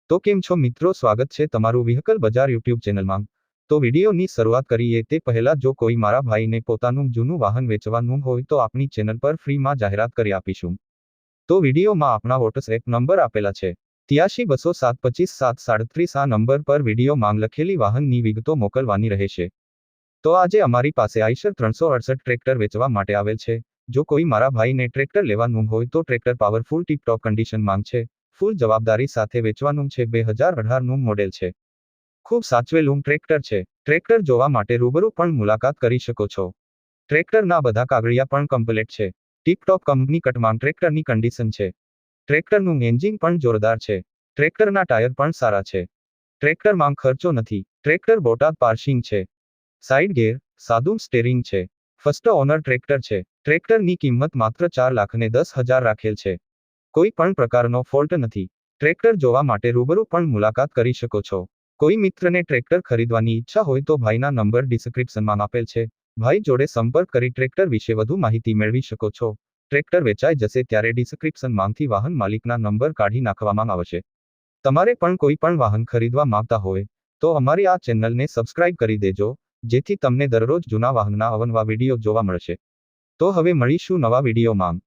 તો કેમ છો મિત્રો, સ્વાગત છે તમારું વ્હીકલ બજાર યુટ્યુબ ચેનલમાં। તો વિડીયોની શરૂઆત કરીએ તે પહેલા જો કોઈ મારા ભાઈને પોતાનું જૂનું વાહન વેચવાનું હોય તો આપણી ચેનલ પર ફ્રીમાં જાહેરાત કરી આપીશું। તો વિડીયોમાં આપણા વોટ્સએપ નંબર આપેલા છે 8320725737 આ નંબર પર વિડીયો માંગ લખેલી વાહનની વિગતો મોકલવાની રહેશે। તો આજે અમારી પાસે આઈશર 368 ટ્રેક્ટર વેચવા માટે આવેલ છે। જો કોઈ મારા ભાઈને ટ્રેક્ટર લેવાનું હોય તો ટ્રેક્ટર પાવરફુલ ટીપટોપ કન્ડિશનમાં છે, ફૂલ જવાબદારી સાથે વેચવાનું છે। 2018નું મોડેલ છે, ખૂબ સાચવેલું ટ્રેક્ટર છે। ટ્રેક્ટર જોવા માટે રૂબરૂ પણ મુલાકાત કરી શકો છો। ટ્રેક્ટરના બધા કાગળિયા પણ કમ્પ્લીટ છે, ટીપટોપ કંપની કટમાં ટ્રેક્ટરની કન્ડિશન છે। ટ્રેક્ટરનું એન્જિન પણ જોરદાર છે, ટ્રેક્ટરના ટાયર પણ સારા છે। ટ્રેક્ટરમાં ખર્ચો નથી, ટ્રેક્ટર બોટાદ પાર્સિંગ છે, સાઇડ ગેર, સાદું સ્ટેરિંગ છે, ફર્સ્ટ ઓનર ટ્રેક્ટર છે। ટ્રેક્ટરની કિંમત માત્ર 4,10,000 રાખેલ છે, કોઈ પણ પ્રકારનો ફોલ્ટ નથી। ટ્રેક્ટર જોવા માટે રૂબરૂ પણ મુલાકાત કરી શકો છો। કોઈ મિત્રને ટ્રેક્ટર ખરીદવાની ઈચ્છા હોય તો ભાઈના નંબર ડિસ્ક્રિપ્શનમાં આપેલ છે, ભાઈ જોડે સંપર્ક કરી ટ્રેક્ટર વિશે વધુ માહિતી મેળવી શકો છો। ટ્રેક્ટર વેચાઈ જશે ત્યારે ડિસ્ક્રિપ્શનમાંથી વાહન માલિકના નંબર કાઢી નાખવામાં આવશે। તમારે પણ કોઈ પણ વાહન ખરીદવા માંગતા હોય તો અમારી આ ચેનલને સબસ્ક્રાઇબ કરી દેજો, જેથી તમને દરરોજ જૂના વાહનના અવનવા વિડીયો જોવા મળશે। તો હવે મળીશું નવા વિડીયોમાં।